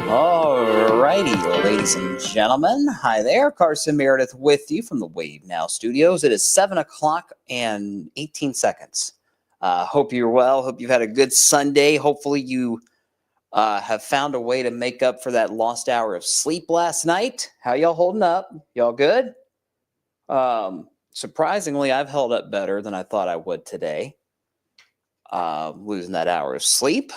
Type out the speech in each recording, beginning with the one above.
Alrighty, ladies and gentlemen. Hi there, Carson Meredith with you from the Wave Now Studios. It is 7 o'clock and 18 seconds. Hope you're well. Hope you've had a good Sunday. Hopefully you have found a way to make up for that lost hour of sleep last night. How y'all holding up? Y'all good? Surprisingly, I've held up better than I thought I would today. Losing that hour of sleep.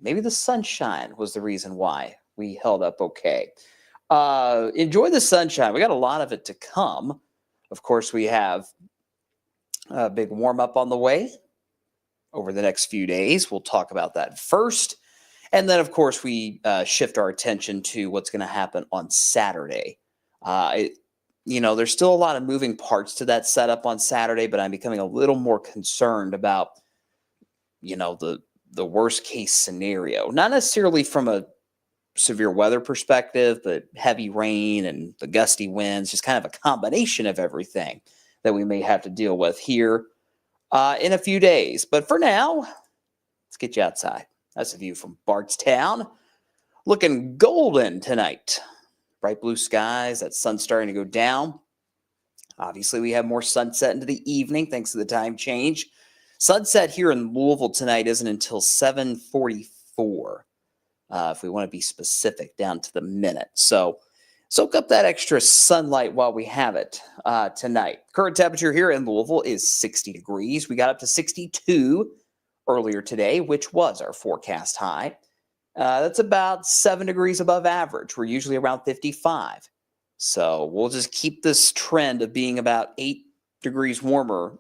Maybe the sunshine was the reason why we held up okay. Enjoy the sunshine. We got a lot of it to come. Of course, we have a big warm-up on the way over the next few days. We'll talk about that first. And then, of course, we shift our attention to what's going to happen on Saturday. There's still a lot of moving parts to that setup on Saturday, but I'm becoming a little more concerned about, the worst case scenario, not necessarily from a severe weather perspective, but heavy rain and the gusty winds, just kind of a combination of everything that we may have to deal with here in a few days. But for now, let's get you outside. That's a view from Bardstown. Looking golden tonight. Bright blue skies, that sun's starting to go down. Obviously, we have more sunset into the evening thanks to the time change. Sunset here in Louisville tonight isn't until 7:44, if we want to be specific, down to the minute. So soak up that extra sunlight while we have it tonight. Current temperature here in Louisville is 60 degrees. We got up to 62 earlier today, which was our forecast high. That's about 7 degrees above average. We're usually around 55. So we'll just keep this trend of being about 8 degrees warmer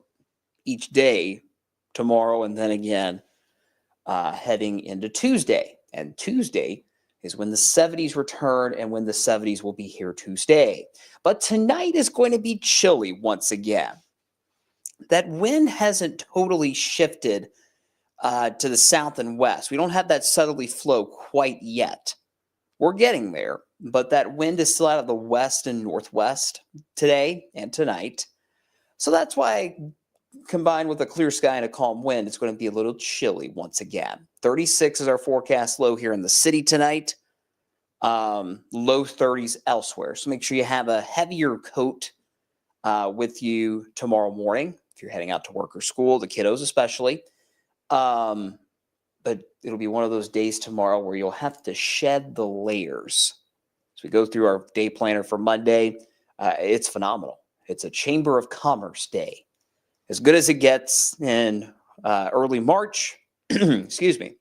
each day tomorrow, and then again heading into Tuesday. And Tuesday is when the 70s return, and when the 70s will be here to stay. But tonight is going to be chilly once again. That wind hasn't totally shifted to the south and west. We don't have that southerly flow quite yet. We're getting there, but that wind is still out of the west and northwest today and tonight. So that's why, combined with a clear sky and a calm wind, it's going to be a little chilly once again. 36 is our forecast low here in the city tonight. Low 30s elsewhere. So make sure you have a heavier coat with you tomorrow morning if you're heading out to work or school, the kiddos especially. But it'll be one of those days tomorrow where you'll have to shed the layers. As we go through our day planner for Monday, it's phenomenal. It's a Chamber of Commerce day. As good as it gets in early March. Excuse me.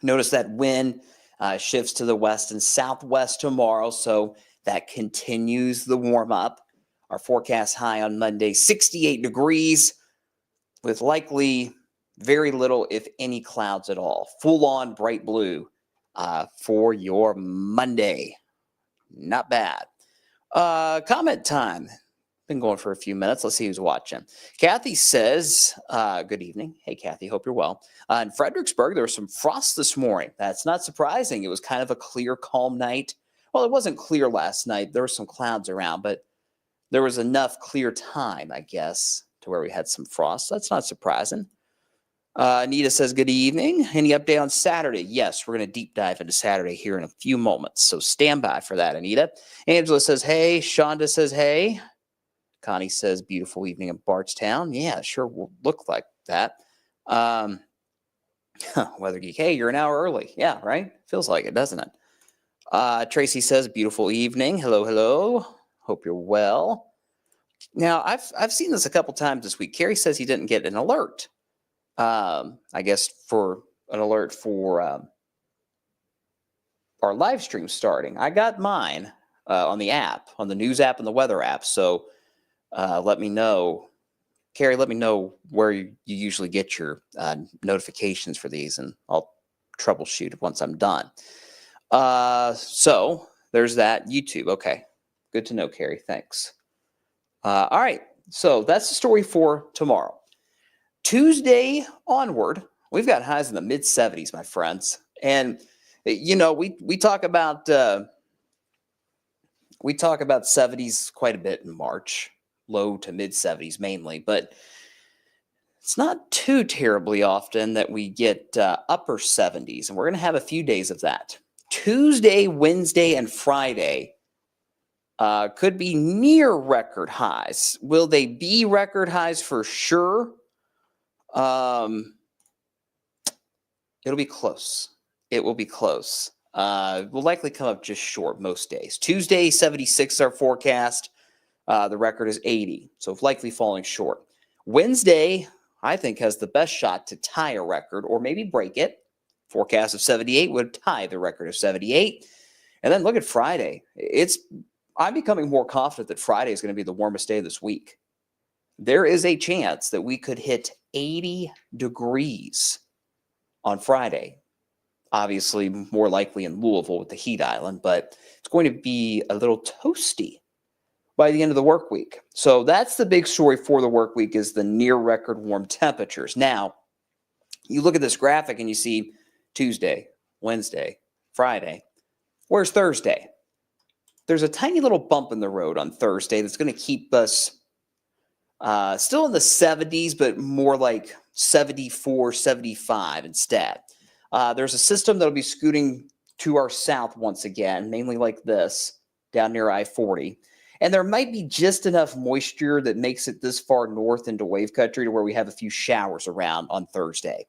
Notice that wind shifts to the west and southwest tomorrow, so that continues the warm up. Our forecast high on Monday, 68 degrees. with likely very little, if any, clouds at all. Full on bright blue for your Monday. Not bad. Comment time. Been going for a few minutes. Let's see who's watching. Kathy says, good evening. Hey, Kathy, hope you're well. In Fredericksburg, there was some frost this morning. That's not surprising. It was kind of a clear, calm night. Well, it wasn't clear last night. There were some clouds around, but there was enough clear time, I guess, to where we had some frost. That's not surprising. Anita says, good evening. Any update on Saturday? Yes, we're going to deep dive into Saturday here in a few moments. So stand by for that, Anita. Angela says, hey. Shonda says, hey. Connie says, beautiful evening in Bardstown. Yeah, sure will look like that. Weather Geek, hey, you're an hour early. Yeah, right? Feels like it, doesn't it? Tracy says, beautiful evening. Hello, hello. Hope you're well. Now, I've seen this a couple times this week. Carrie says he didn't get an alert. I guess for an alert for our live stream starting. I got mine on the app, on the news app and the weather app. So let me know, Carrie, let me know where you usually get your notifications for these, and I'll troubleshoot once I'm done. So there's that. YouTube. Okay. Good to know, Carrie. Thanks. All right. So that's the story for tomorrow. Tuesday onward, we've got highs in the mid 70s, my friends. And you know, we talk about 70s quite a bit in March, low to mid 70s mainly, but it's not too terribly often that we get upper 70s, and we're going to have a few days of that. Tuesday, Wednesday, and Friday could be near record highs. Will they be record highs for sure? It'll be close. It will be close. Will likely come up just short most days. Tuesday, 76 our forecast. The record is 80, so likely falling short. Wednesday, I think, has the best shot to tie a record or maybe break it. Forecast of 78 would tie the record of 78. And then look at Friday. I'm becoming more confident that Friday is going to be the warmest day this week. There is a chance that we could hit 80 degrees on Friday. Obviously, more likely in Louisville with the heat island, but it's going to be a little toasty by the end of the work week. So that's the big story for the work week, is the near record warm temperatures. Now, you look at this graphic and you see Tuesday, Wednesday, Friday. Where's Thursday? There's a tiny little bump in the road on Thursday that's going to keep us still in the 70s, but more like 74, 75 instead. There's a system that'll be scooting to our south once again, mainly like this, down near I-40. And there might be just enough moisture that makes it this far north into wave country to where we have a few showers around on Thursday.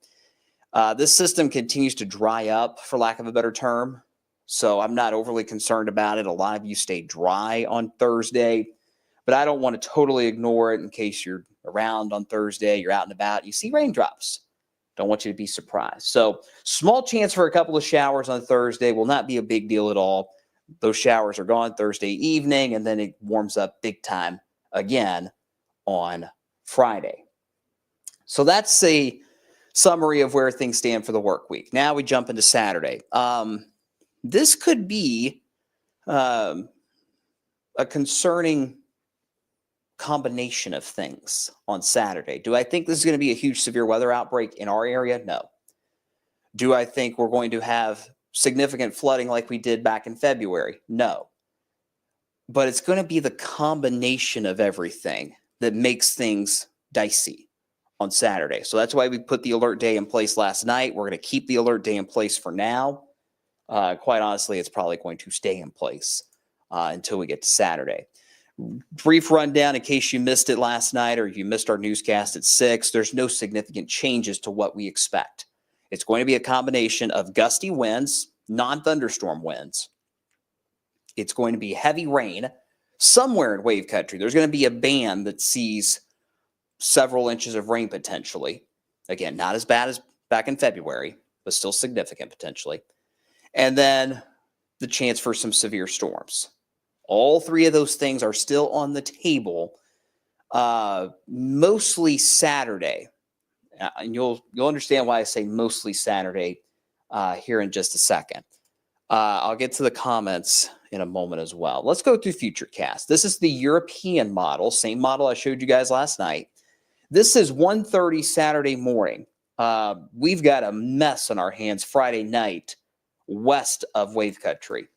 This system continues to dry up, for lack of a better term. So I'm not overly concerned about it. A lot of you stay dry on Thursday, but I don't want to totally ignore it in case you're around on Thursday, you're out and about, you see raindrops. Don't want you to be surprised. So small chance for a couple of showers on Thursday will not be a big deal at all. Those showers are gone Thursday evening, and then it warms up big time again on Friday. So that's a summary of where things stand for the work week. Now we jump into Saturday. This could be a concerning combination of things on Saturday. Do I think this is going to be a huge severe weather outbreak in our area? No. Do I think we're going to have significant flooding like we did back in February? No. But it's going to be the combination of everything that makes things dicey on Saturday. So that's why we put the alert day in place last night. We're going to keep the alert day in place for now. Quite honestly, it's probably going to stay in place until we get to Saturday. Brief rundown in case you missed it last night or you missed our newscast at 6. There's no significant changes to what we expect. It's going to be a combination of gusty winds, non-thunderstorm winds. It's going to be heavy rain somewhere in wave country. There's going to be a band that sees several inches of rain potentially. Again, not as bad as back in February, but still significant potentially. And then the chance for some severe storms. All three of those things are still on the table, mostly Saturday. And you'll understand why I say mostly Saturday here in just a second. I'll get to the comments in a moment as well. Let's go through Futurecast. This is the European model, same model I showed you guys last night. This is 1:30 Saturday morning. We've got a mess on our hands Friday night west of Wave Country.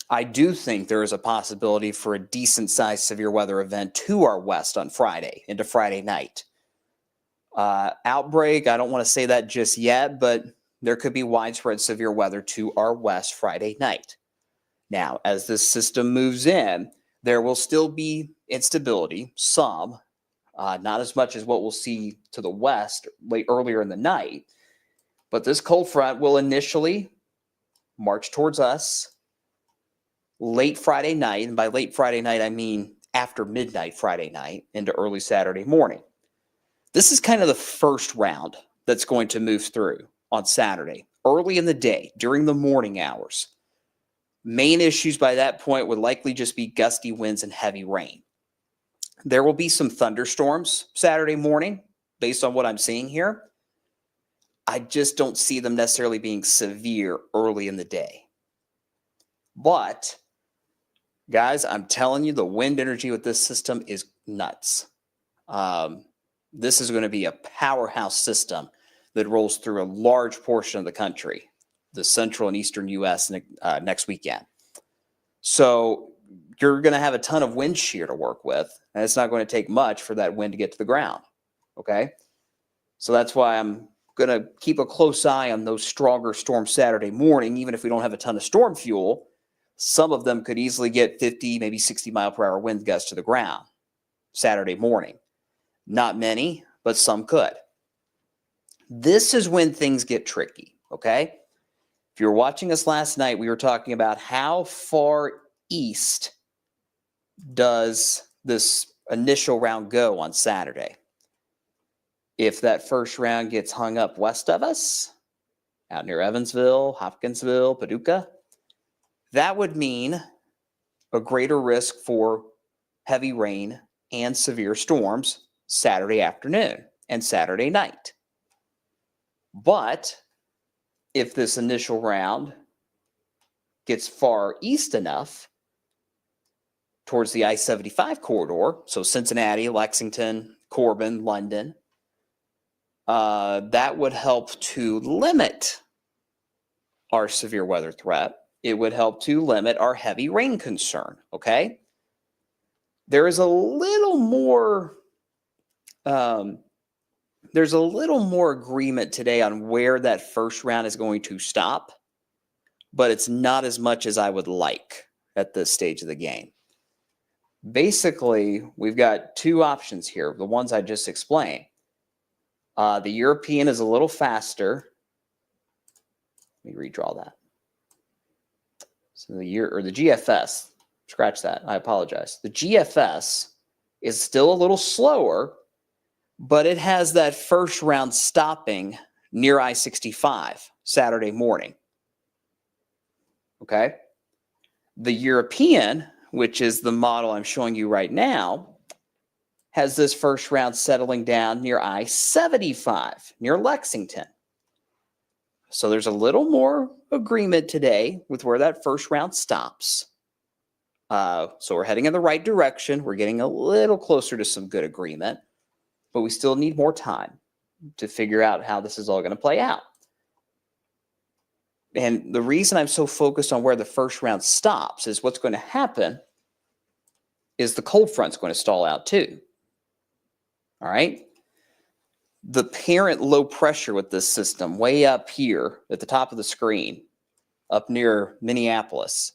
I do think there is a possibility for a decent-sized severe weather event to our west on Friday, into Friday night. Outbreak, I don't want to say that just yet, but there could be widespread severe weather to our west Friday night. Now, as this system moves in, there will still be instability, some, not as much as what we'll see to the west earlier in the night, but this cold front will initially march towards us late Friday night, and by late Friday night, I mean after midnight Friday night into early Saturday morning. This is kind of the first round that's going to move through on Saturday, early in the day, during the morning hours. Main issues by that point would likely just be gusty winds and heavy rain. There will be some thunderstorms Saturday morning, based on what I'm seeing here. I just don't see them necessarily being severe early in the day. But guys, I'm telling you, the wind energy with this system is nuts. This is going to be a powerhouse system that rolls through a large portion of the country, the central and eastern U.S. Next weekend. So you're going to have a ton of wind shear to work with, and it's not going to take much for that wind to get to the ground, okay? So that's why I'm going to keep a close eye on those stronger storms Saturday morning. Even if we don't have a ton of storm fuel, some of them could easily get 50, maybe 60 mile per hour wind gusts to the ground Saturday morning. Not many, but some could. This is when things get tricky, okay? If you were watching us last night, we were talking about how far east does this initial round go on Saturday. If that first round gets hung up west of us, out near Evansville, Hopkinsville, Paducah, that would mean a greater risk for heavy rain and severe storms Saturday afternoon and Saturday night. But if this initial round gets far east enough towards the I-75 corridor, so Cincinnati, Lexington, Corbin, London, that would help to limit our severe weather threat. It would help to limit our heavy rain concern, okay? There is a little more, there's a little more agreement today on where that first round is going to stop, but it's not as much as I would like at this stage of the game. Basically, we've got two options here, the ones I just explained. The European is a little faster. Let me redraw that. So the GFS, scratch that, I apologize. The GFS is still a little slower, but it has that first round stopping near I-65 Saturday morning. Okay? The European, which is the model I'm showing you right now, has this first round settling down near I-75, near Lexington. So there's a little more agreement today with where that first round stops. So we're heading in the right direction. We're getting a little closer to some good agreement, but we still need more time to figure out how this is all going to play out. And the reason I'm so focused on where the first round stops is what's going to happen is the cold front's going to stall out too. All right? The parent low pressure with this system way up here at the top of the screen, up near Minneapolis,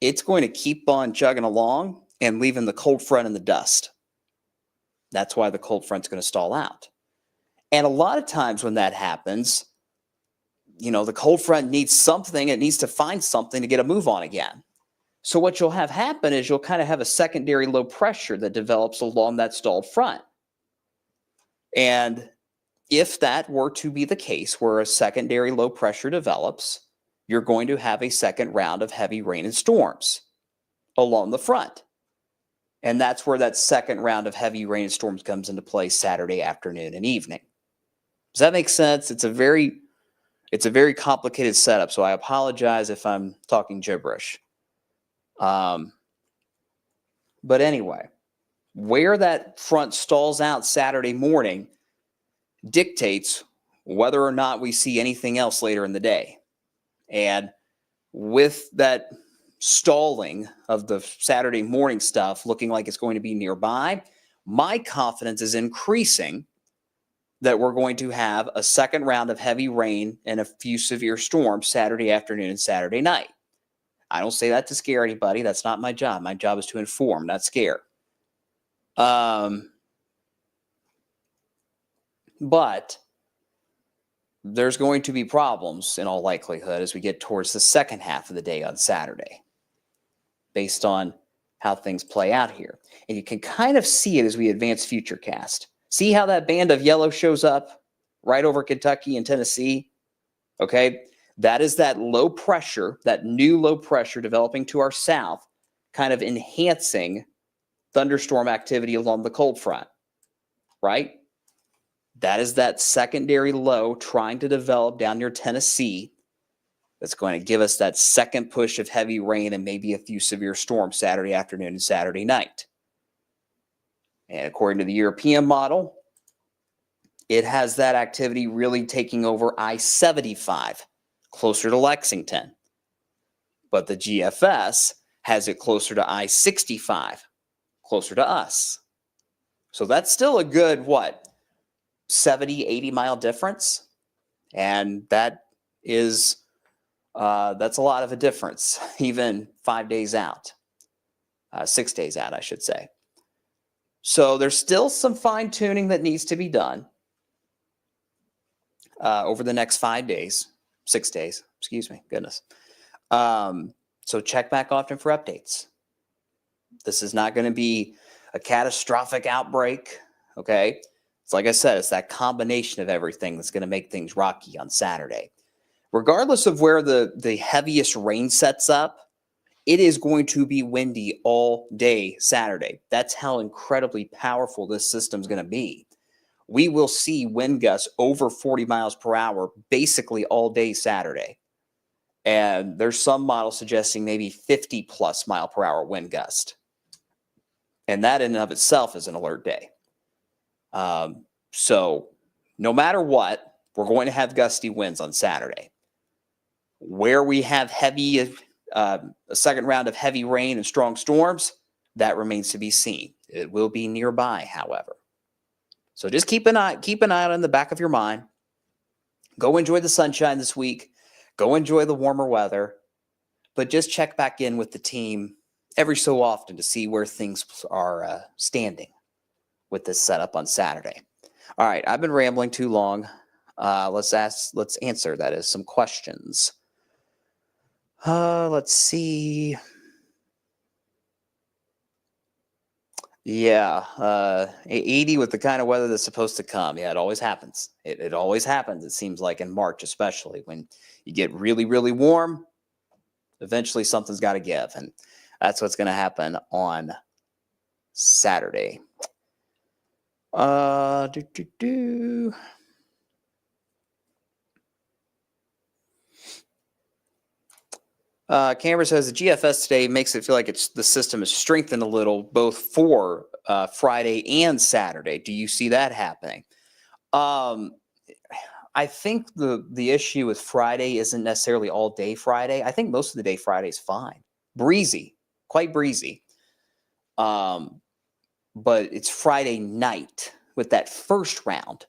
it's going to keep on chugging along and leaving the cold front in the dust. That's why the cold front's going to stall out. And a lot of times when that happens, you know, the cold front needs something. It needs to find something to get a move on again. So what you'll have happen is you'll kind of have a secondary low pressure that develops along that stalled front. And if that were to be the case, where a secondary low pressure develops, you're going to have a second round of heavy rain and storms along the front. And that's where that second round of heavy rain and storms comes into play Saturday afternoon and evening. Does that make sense? It's a very complicated setup, so I apologize if I'm talking gibberish. But anyway, where that front stalls out Saturday morning dictates whether or not we see anything else later in the day. And with that stalling of the Saturday morning stuff looking like it's going to be nearby, my confidence is increasing that we're going to have a second round of heavy rain and a few severe storms Saturday afternoon and Saturday night. I don't say that to scare anybody. That's not my job. My job is to inform, not scare. But there's going to be problems in all likelihood as we get towards the second half of the day on Saturday, based on how things play out here. And you can kind of see it as we advance Futurecast. See how that band of yellow shows up right over Kentucky and Tennessee? Okay, that is that low pressure, that new low pressure developing to our south, kind of enhancing thunderstorm activity along the cold front, right? That is that secondary low trying to develop down near Tennessee that's going to give us that second push of heavy rain and maybe a few severe storms Saturday afternoon and Saturday night. And according to the European model, it has that activity really taking over I-75, closer to Lexington. But the GFS has it closer to I-65, closer to us. So that's still a good, 70, 80 mile difference. And that is, that's a lot of a difference, even 5 days out, 6 days out, I should say. So there's still some fine tuning that needs to be done over the next 5 days, 6 days, excuse me, goodness. So check back often for updates. This is not going to be a catastrophic outbreak, okay? It's like I said, it's that combination of everything that's going to make things rocky on Saturday. Regardless of where the heaviest rain sets up, it is going to be windy all day Saturday. That's how incredibly powerful this system's going to be. We will see wind gusts over 40 miles per hour basically all day Saturday. And there's some models suggesting maybe 50 plus mile per hour wind gust. And that in and of itself is an alert day. So no matter what, we're going to have gusty winds on Saturday. Where we have a second round of heavy rain and strong storms, that remains to be seen. It will be nearby, however. So just keep an eye out in the back of your mind. Go enjoy the sunshine this week. Go enjoy the warmer weather. But just check back in with the team every so often to see where things are standing with this setup on Saturday. All right, I've been rambling too long. Let's answer, that is, some questions. Let's see. Yeah, 80 with the kind of weather that's supposed to come. Yeah, it always happens. It always happens, it seems like, in March, especially when you get really, really warm. Eventually, something's got to give, and that's what's going to happen on Saturday. Canberra says the GFS today makes it feel like the system is strengthened a little, both for Friday and Saturday. Do you see that happening? I think the issue with Friday isn't necessarily all day Friday. I think most of the day Friday is fine. Breezy, quite breezy. But it's Friday night with that first round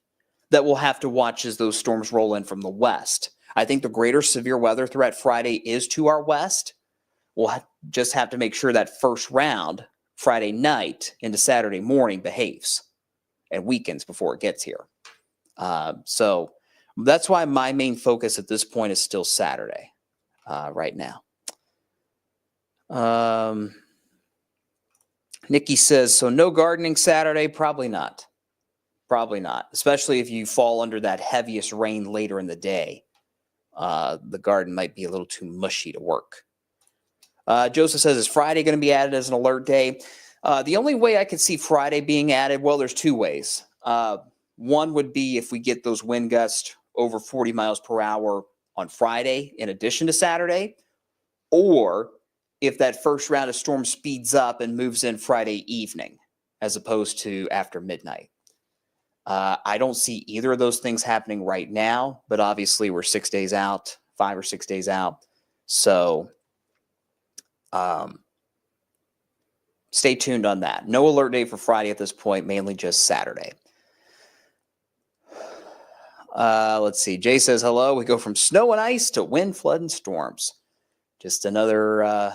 that we'll have to watch as those storms roll in from the west. I think the greater severe weather threat Friday is to our west. We'll just have to make sure that first round, Friday night into Saturday morning, behaves and weakens before it gets here. So that's why my main focus at this point is still Saturday right now. Nikki says, so no gardening Saturday? Probably not. Probably not, especially if you fall under that heaviest rain later in the day. The garden might be a little too mushy to work. Joseph says, is Friday going to be added as an alert day? The only way I could see Friday being added, well, there's two ways. One would be if we get those wind gusts over 40 miles per hour on Friday in addition to Saturday, or if that first round of storms speeds up and moves in Friday evening as opposed to after midnight. I don't see either of those things happening right now, but obviously we're 6 days out, 5 or 6 days out. So stay tuned on that. No alert day for Friday at this point, mainly just Saturday. Let's see. Jay says, hello. We go from snow and ice to wind, flood, and storms. Just another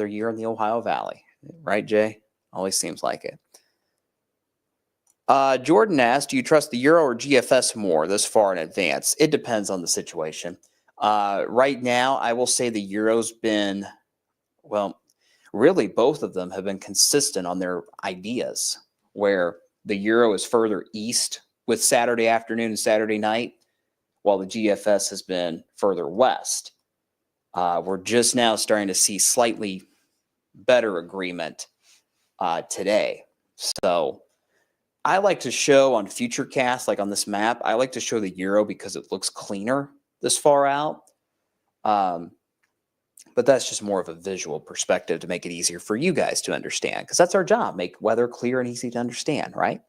year in the Ohio Valley. Right, Jay? Always seems like it. Jordan asked, do you trust the Euro or GFS more this far in advance? It depends on the situation. Right now, I will say the Euro's been, well, really both of them have been consistent on their ideas, where the Euro is further east with Saturday afternoon and Saturday night, while the GFS has been further west. We're just now starting to see slightly better agreement today. So I like to show on Futurecast, like on this map, I like to show the Euro because it looks cleaner this far out. But that's just more of a visual perspective to make it easier for you guys to understand, because that's our job, make weather clear and easy to understand, right?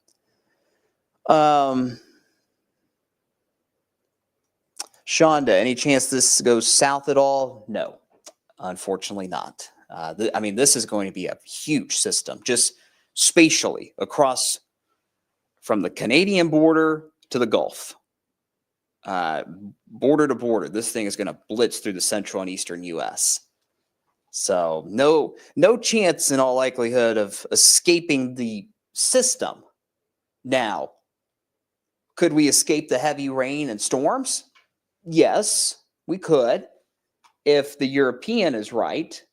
Shonda, any chance this goes south at all? No, unfortunately not. I mean, this is going to be a huge system, just spatially across from the Canadian border to the Gulf. Border to border, this thing is going to blitz through the central and eastern U.S. So no chance in all likelihood of escaping the system. Now, could we escape the heavy rain and storms? Yes, we could, if the European is right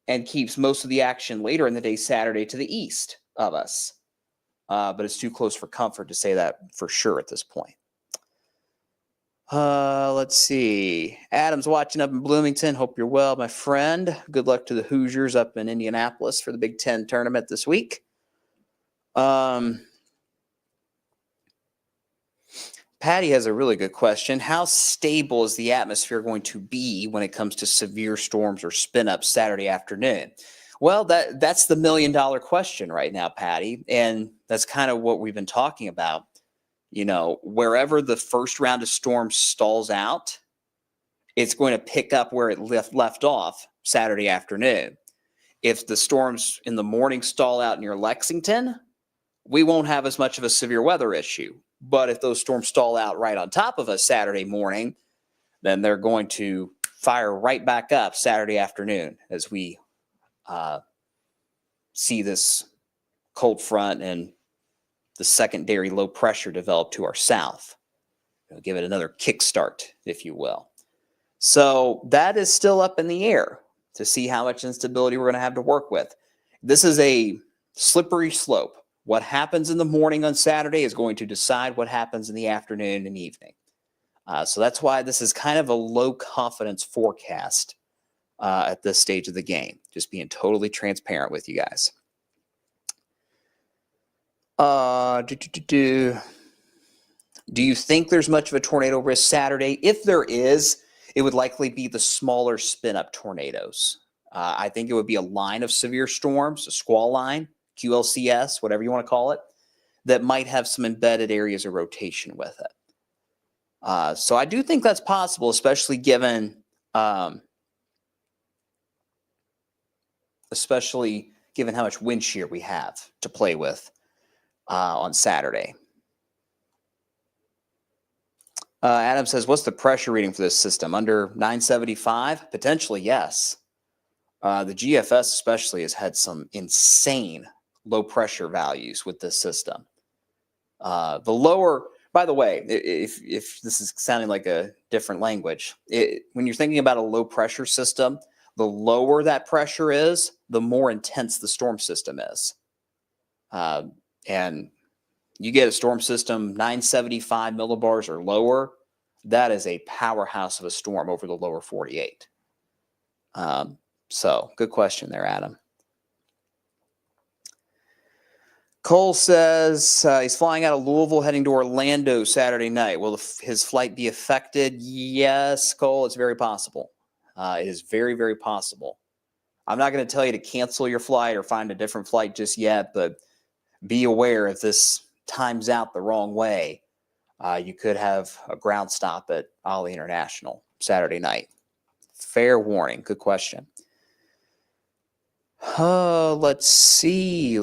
and keeps most of the action later in the day, Saturday, to the east of us. But it's too close for comfort to say that for sure at this point. Let's see. Adam's watching up in Bloomington. Hope you're well, my friend. Good luck to the Hoosiers up in Indianapolis for the Big Ten tournament this week. Patty has a really good question. How stable is the atmosphere going to be when it comes to severe storms or spin-ups Saturday afternoon? Well, that's the million-dollar question right now, Patty, and that's kind of what we've been talking about. You know, wherever the first round of storms stalls out, it's going to pick up where it left off Saturday afternoon. If the storms in the morning stall out near Lexington, we won't have as much of a severe weather issue. But if those storms stall out right on top of us Saturday morning, then they're going to fire right back up Saturday afternoon as we see this cold front and the secondary low pressure develop to our south. It'll give it another kickstart, if you will. So that is still up in the air to see how much instability we're going to have to work with. This is a slippery slope. What happens in the morning on Saturday is going to decide what happens in the afternoon and evening. So that's why this is kind of a low confidence forecast at this stage of the game. Just being totally transparent with you guys. Do you think there's much of a tornado risk Saturday? If there is, it would likely be the smaller spin-up tornadoes. I think it would be a line of severe storms, a squall line, QLCS, whatever you want to call it, that might have some embedded areas of rotation with it. So I do think that's possible, especially given how much wind shear we have to play with on Saturday. Adam says, what's the pressure reading for this system? Under 975? Potentially, yes. The GFS especially has had some insane low pressure values with this system. The lower, by the way, if this is sounding like a different language, when you're thinking about a low pressure system, the lower that pressure is, the more intense the storm system is. And you get a storm system 975 millibars or lower, that is a powerhouse of a storm over the lower 48. So good question there, Adam. Cole says he's flying out of Louisville heading to Orlando Saturday night. Will his flight be affected? Yes, Cole, it's very possible. It is very, very possible. I'm not going to tell you to cancel your flight or find a different flight just yet, but be aware if this times out the wrong way, you could have a ground stop at Ali International Saturday night. Fair warning. Good question. Let's see.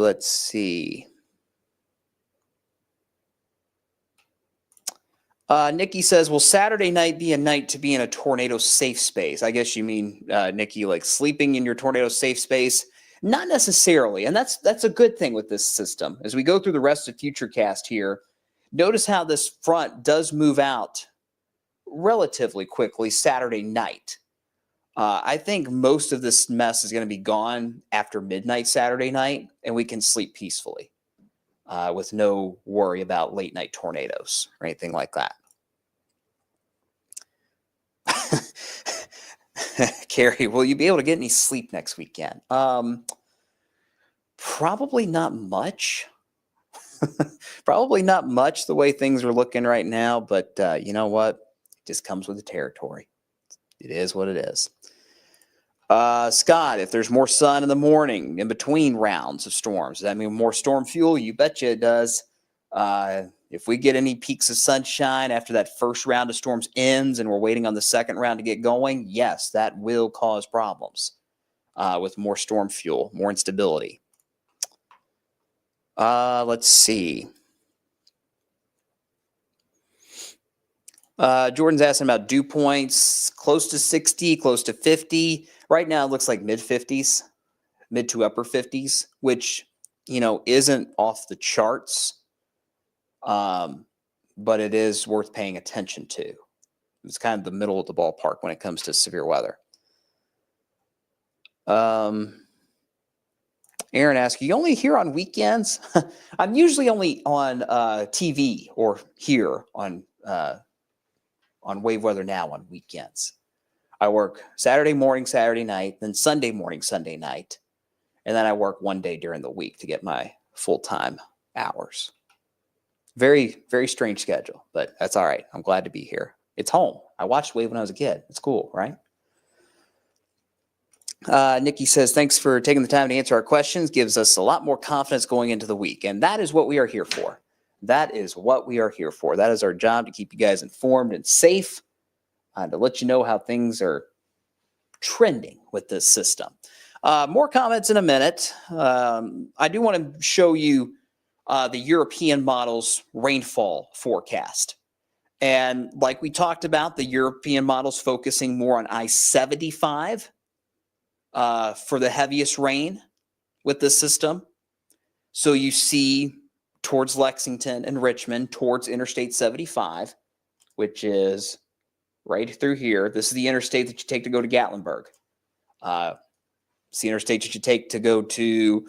Nikki says, will Saturday night be a night to be in a tornado safe space? I guess you mean, Nikki, like sleeping in your tornado safe space? Not necessarily. And that's a good thing with this system. As we go through the rest of FutureCast here, notice how this front does move out relatively quickly Saturday night. I think most of this mess is going to be gone after midnight Saturday night, and we can sleep peacefully with no worry about late night tornadoes or anything like that. Carrie, will you be able to get any sleep next weekend? Probably not much. Probably not much the way things are looking right now, but you know what? It just comes with the territory. It is what it is. Scott, if there's more sun in the morning in between rounds of storms, does that mean more storm fuel? You betcha it does. If we get any peaks of sunshine after that first round of storms ends and we're waiting on the second round to get going, yes, that will cause problems with more storm fuel, more instability. Let's see. Jordan's asking about dew points, close to 60, close to 50. Right now, it looks like mid-50s, mid to upper 50s, which, isn't off the charts, but it is worth paying attention to. It's kind of the middle of the ballpark when it comes to severe weather. Aaron asks, you only here on weekends? I'm usually only on TV or here on Wave Weather Now on weekends. I work Saturday morning, Saturday night, then Sunday morning, Sunday night, and then I work one day during the week to get my full-time hours. Very, very strange schedule, but that's all right. I'm glad to be here. It's home. I watched Wave when I was a kid. It's cool, right? Nikki says, thanks for taking the time to answer our questions. Gives us a lot more confidence going into the week, and that is what we are here for. That is what we are here for. That is our job, to keep you guys informed and safe, to let you know how things are trending with this system. More comments in a minute. I do want to show you the European model's rainfall forecast. And like we talked about, the European model's focusing more on I-75 for the heaviest rain with this system. So you see towards Lexington and Richmond, towards Interstate 75, which is right through here. This is the interstate that you take to go to Gatlinburg. It's the interstate that you take to go to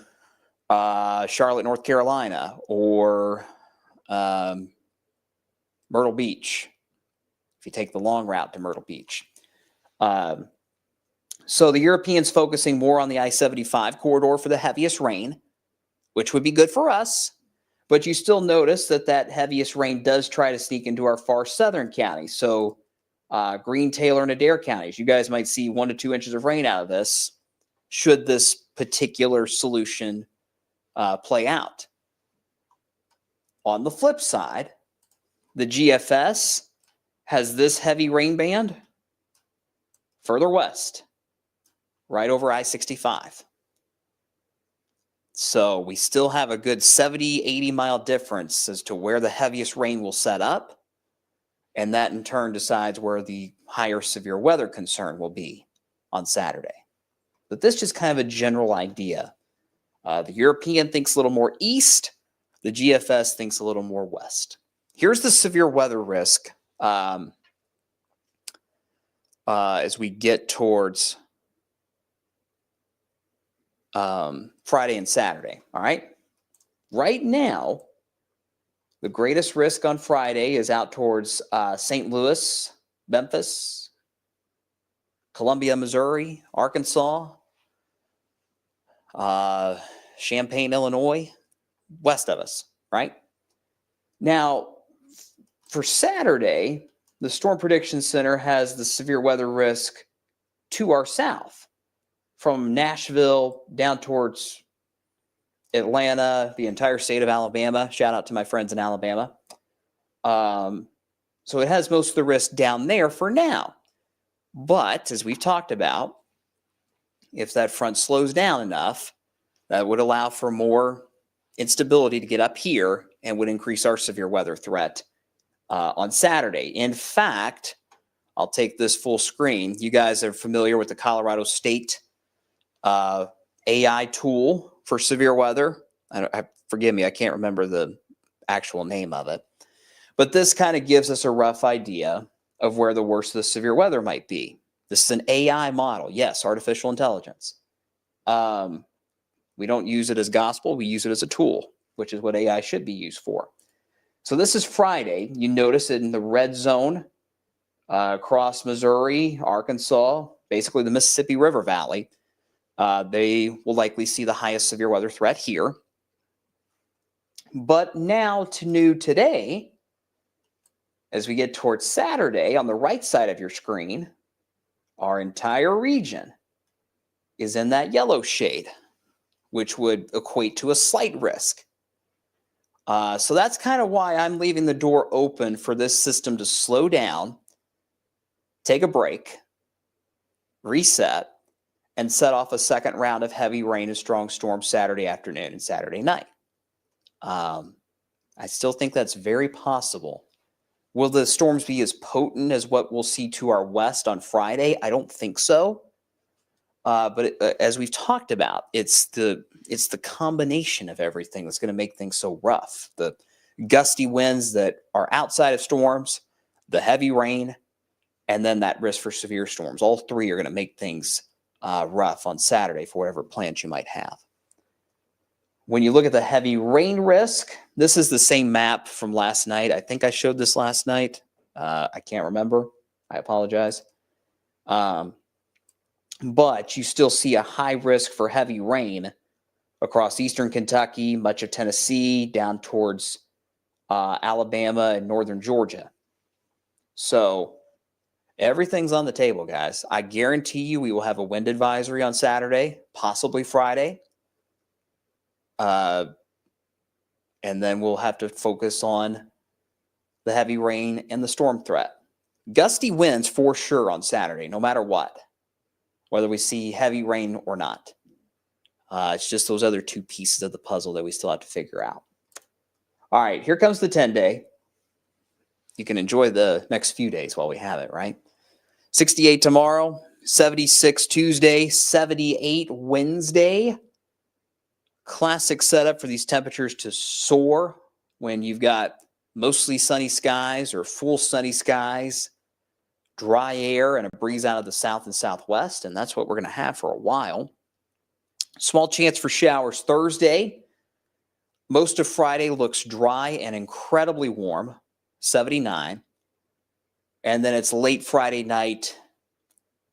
Charlotte, North Carolina, or Myrtle Beach, if you take the long route to Myrtle Beach. So the Europeans focusing more on the I-75 corridor for the heaviest rain, which would be good for us. But you still notice that heaviest rain does try to sneak into our far southern counties. So Greene, Taylor, and Adair counties, you guys might see 1 to 2 inches of rain out of this, should this particular solution play out. On the flip side, the GFS has this heavy rain band further west, right over I-65. So we still have a good 70, 80 mile difference as to where the heaviest rain will set up. And that in turn decides where the higher severe weather concern will be on Saturday. But this is just kind of a general idea. The European thinks a little more east. The GFS thinks a little more west. Here's the severe weather risk as we get towards Friday and Saturday. All right. Right now, the greatest risk on Friday is out towards St. Louis, Memphis, Columbia, Missouri, Arkansas, Champaign, Illinois, west of us, right? Now, for Saturday, the Storm Prediction Center has the severe weather risk to our south from Nashville down towards Atlanta, the entire state of Alabama. Shout out to my friends in Alabama. So it has most of the risk down there for now. But as we've talked about, if that front slows down enough, that would allow for more instability to get up here and would increase our severe weather threat on Saturday. In fact, I'll take this full screen. You guys are familiar with the Colorado State AI tool for severe weather. Forgive me, I can't remember the actual name of it. But this kind of gives us a rough idea of where the worst of the severe weather might be. This is an AI model. Yes, artificial intelligence. We don't use it as gospel. We use it as a tool, which is what AI should be used for. So this is Friday. You notice it in the red zone across Missouri, Arkansas, basically the Mississippi River Valley. They will likely see the highest severe weather threat here. But now to new today, as we get towards Saturday, on the right side of your screen, our entire region is in that yellow shade, which would equate to a slight risk. So that's kind of why I'm leaving the door open for this system to slow down, take a break, reset, and set off a second round of heavy rain and strong storms Saturday afternoon and Saturday night. I still think that's very possible. Will the storms be as potent as what we'll see to our west on Friday? I don't think so. But as we've talked about, it's the combination of everything that's going to make things so rough. The gusty winds that are outside of storms, the heavy rain, and then that risk for severe storms. All three are going to make things rough on Saturday for whatever plans you might have. When you look at the heavy rain risk, this is the same map from last night. I think I showed this last night. I can't remember. I apologize. But you still see a high risk for heavy rain across eastern Kentucky, much of Tennessee, down towards Alabama and northern Georgia. So everything's on the table, guys. I guarantee you we will have a wind advisory on Saturday, possibly Friday. And then we'll have to focus on the heavy rain and the storm threat. Gusty winds for sure on Saturday, no matter what, whether we see heavy rain or not. It's just those other two pieces of the puzzle that we still have to figure out. All right, here comes the 10-day. You can enjoy the next few days while we have it, right? 68 tomorrow, 76 Tuesday, 78 Wednesday. Classic setup for these temperatures to soar when you've got mostly sunny skies or full sunny skies, dry air, and a breeze out of the south and southwest, and that's what we're going to have for a while. Small chance for showers Thursday. Most of Friday looks dry and incredibly warm, 79. And then it's late Friday night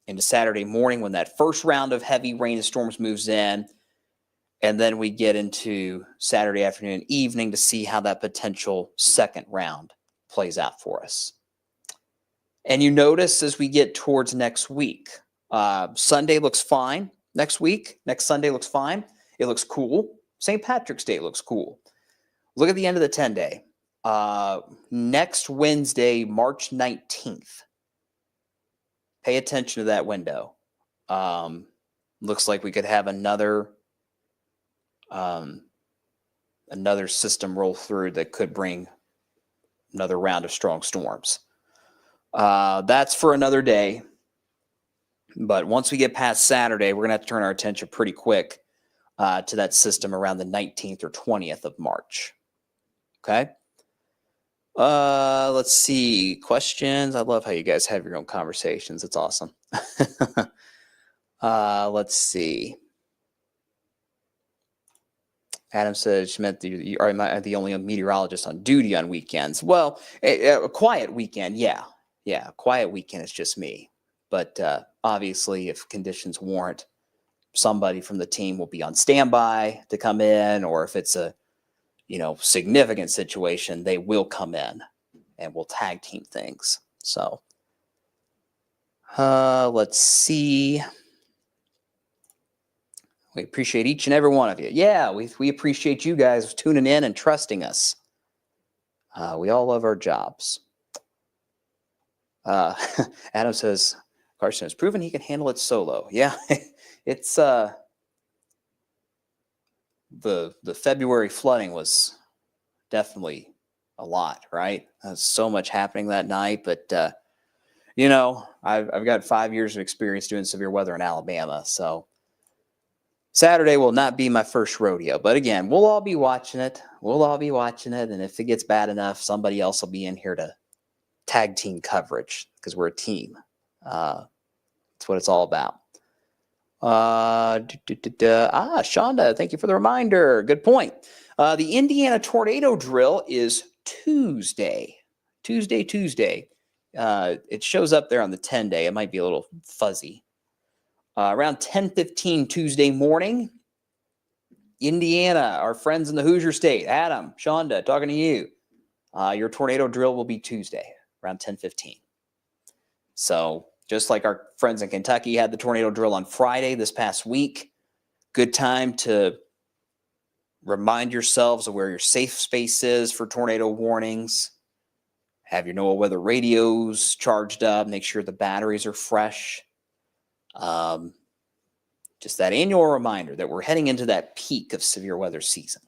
into Saturday morning when that first round of heavy rain and storms moves in. And then we get into Saturday afternoon and evening to see how that potential second round plays out for us. And you notice as we get towards next week, Sunday looks fine next week. Next Sunday looks fine. It looks cool. St. Patrick's Day looks cool. Look at the end of the 10-day. Next Wednesday, March 19th. Pay attention to that window. Looks like we could have another system roll through that could bring another round of strong storms. That's for another day. But once we get past Saturday, we're going to have to turn our attention pretty quick to that system around the 19th or 20th of March. Okay? Let's see. Questions? I love how you guys have your own conversations. It's awesome. Let's see. Adam said she meant you are the only meteorologist on duty on weekends. Well, a quiet weekend, yeah. Yeah, a quiet weekend is just me. But obviously, if conditions warrant, somebody from the team will be on standby to come in, or if it's a significant situation, they will come in and we'll tag team things. So let's see. We appreciate each and every one of you. Yeah, we appreciate you guys tuning in and trusting us. We all love our jobs. Adam says, Carson has proven he can handle it solo. Yeah, it's the February flooding was definitely a lot, right? So much happening that night, but I've got 5 years of experience doing severe weather in Alabama, so Saturday will not be my first rodeo. But again, we'll all be watching it. And if it gets bad enough, somebody else will be in here to tag team coverage because we're a team. That's what it's all about. Shonda, thank you for the reminder. Good point. The Indiana tornado drill is Tuesday. Tuesday. It shows up there on the 10-day. It might be a little fuzzy. Around 10:15 Tuesday morning, Indiana, our friends in the Hoosier State, Adam, Shonda, talking to you. Your tornado drill will be Tuesday around 10:15. So just like our friends in Kentucky had the tornado drill on Friday this past week, good time to remind yourselves of where your safe space is for tornado warnings. Have your NOAA weather radios charged up. Make sure the batteries are fresh. Just that annual reminder that we're heading into that peak of severe weather season.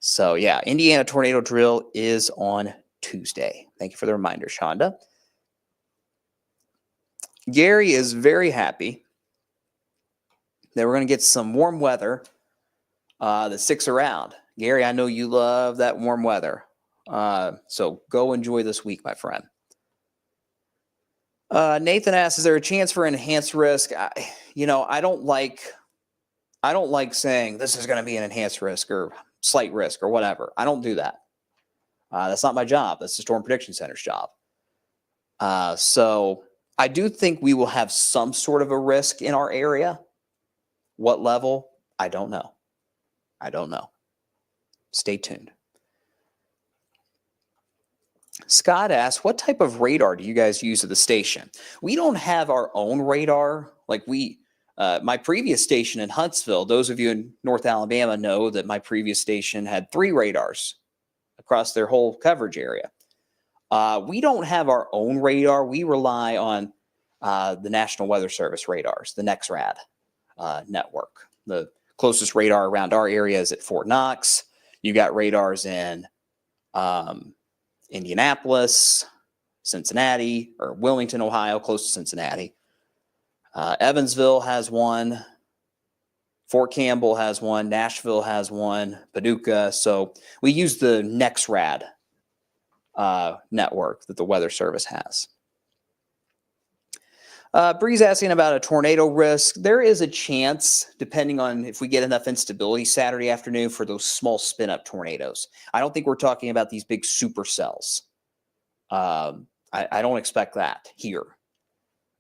So yeah, Indiana tornado drill is on Tuesday. Thank you for the reminder, Shonda. Gary is very happy that we're going to get some warm weather that sticks around. Gary, I know you love that warm weather. So go enjoy this week, my friend. Nathan asks, is there a chance for enhanced risk? I don't like saying this is going to be an enhanced risk or slight risk or whatever. I don't do that. That's not my job. That's the Storm Prediction Center's job. So I do think we will have some sort of a risk in our area. What level? I don't know. Stay tuned. Scott asks, what type of radar do you guys use at the station? We don't have our own radar. Like my previous station in Huntsville, those of you in North Alabama know that my previous station had 3 radars across their whole coverage area. We don't have our own radar. We rely on the National Weather Service radars, the NEXRAD network. The closest radar around our area is at Fort Knox. You got radars in Indianapolis, Cincinnati, or Wilmington, Ohio, close to Cincinnati. Evansville has one. Fort Campbell has one. Nashville has one. Paducah. So we use the NEXRAD network that the Weather Service has. Bree's asking about a tornado risk. There is a chance, depending on if we get enough instability Saturday afternoon, for those small spin-up tornadoes. I don't think we're talking about these big supercells. I don't expect that here.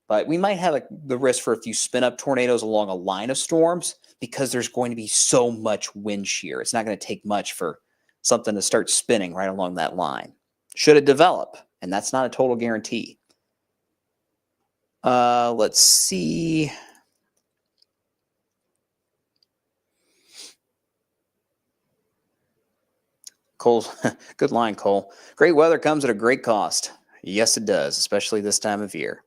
But we might have the risk for a few spin-up tornadoes along a line of storms because there's going to be so much wind shear. It's not going to take much for something to start spinning right along that line. Should it develop? And that's not a total guarantee. Let's see. Cole, good line, Cole. Great weather comes at a great cost. Yes, it does, especially this time of year.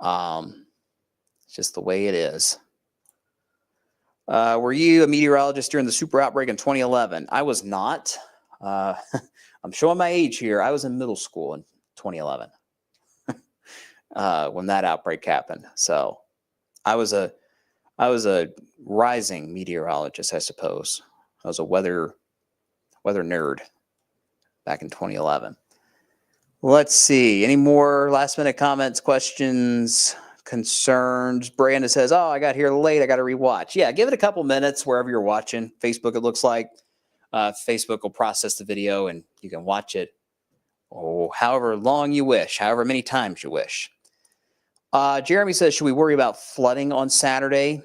It's just the way it is. Were you a meteorologist during the super outbreak in 2011? I was not. I'm showing my age here. I was in middle school in 2011 when that outbreak happened. So I was a rising meteorologist, I suppose. I was a weather nerd back in 2011. Let's see. Any more last minute comments, questions, concerns? Brandon says, oh, I got here late. I got to rewatch. Yeah, give it a couple minutes wherever you're watching. Facebook, it looks like. Facebook will process the video and you can watch it however long you wish, however many times you wish. Jeremy says, should we worry about flooding on Saturday?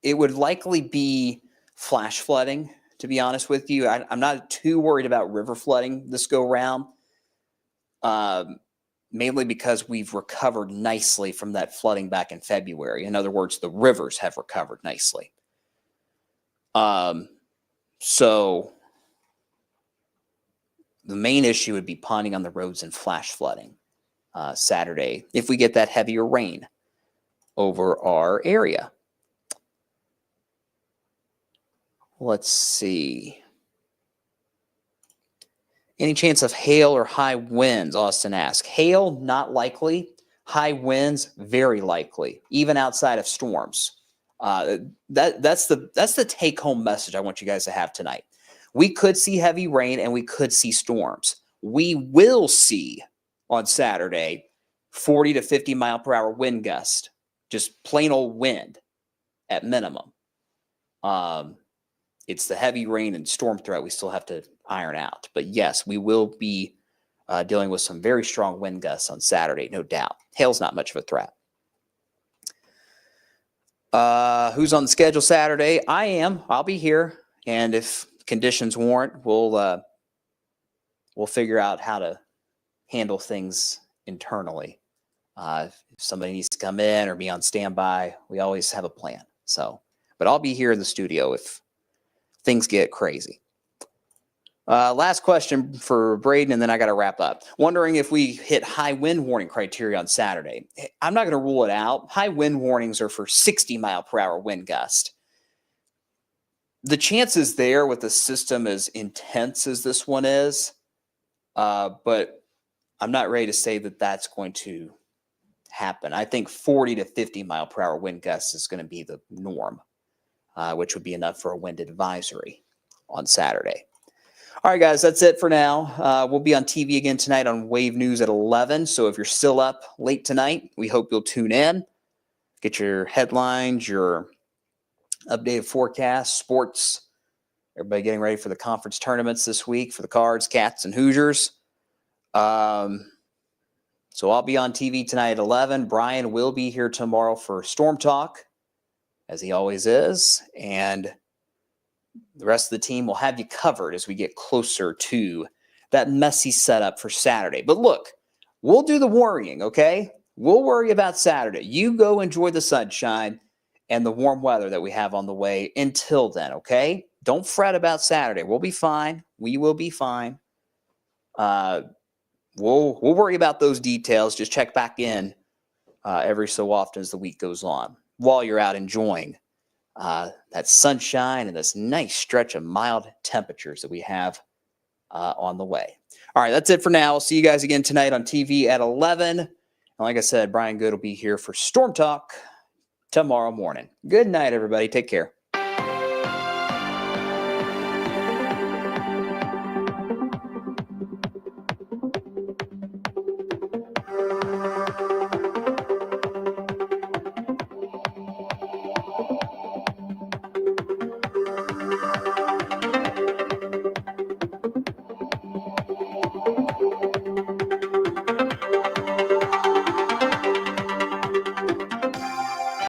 It would likely be flash flooding, to be honest with you. I'm not too worried about river flooding this go round, mainly because we've recovered nicely from that flooding back in February. In other words, the rivers have recovered nicely. So the main issue would be ponding on the roads and flash flooding Saturday if we get that heavier rain over our area. Let's see. Any chance of hail or high winds? Austin asks. Hail, not likely. High winds, very likely, even outside of storms. That's the take-home message I want you guys to have tonight. We could see heavy rain and we could see storms. We will see on Saturday 40 to 50 mile per hour wind gust, just plain old wind at minimum. It's the heavy rain and storm threat we still have to iron out. But yes, we will be dealing with some very strong wind gusts on Saturday, no doubt. Hail's not much of a threat. Who's on the schedule Saturday? I am. I'll be here. And if conditions warrant, we'll figure out how to handle things internally. If somebody needs to come in or be on standby, we always have a plan. So, but I'll be here in the studio if things get crazy. Last question for Braden, and then I got to wrap up. Wondering if we hit high wind warning criteria on Saturday. I'm not going to rule it out. High wind warnings are for 60 mile per hour wind gust. The chances there with a system as intense as this one is, but I'm not ready to say that that's going to happen. I think 40 to 50 mile per hour wind gusts is going to be the norm, which would be enough for a wind advisory on Saturday. All right, guys, that's it for now. We'll be on TV again tonight on Wave News at 11. So if you're still up late tonight, we hope you'll tune in. Get your headlines, your updated forecast, sports. Everybody getting ready for the conference tournaments this week for the Cards, Cats, and Hoosiers. So I'll be on TV tonight at 11. Brian will be here tomorrow for Storm Talk, as he always is. And the rest of the team will have you covered as we get closer to that messy setup for Saturday. But look, we'll do the worrying, okay? We'll worry about Saturday. You go enjoy the sunshine and the warm weather that we have on the way until then, okay? Don't fret about Saturday. We'll be fine. We will be fine. We'll worry about those details. Just check back in every so often as the week goes on while you're out enjoying that sunshine and this nice stretch of mild temperatures that we have on the way. All right, that's it for now. I'll see you guys again tonight on TV at 11. And like I said, Brian Good will be here for Storm Talk tomorrow morning. Good night, everybody. Take care.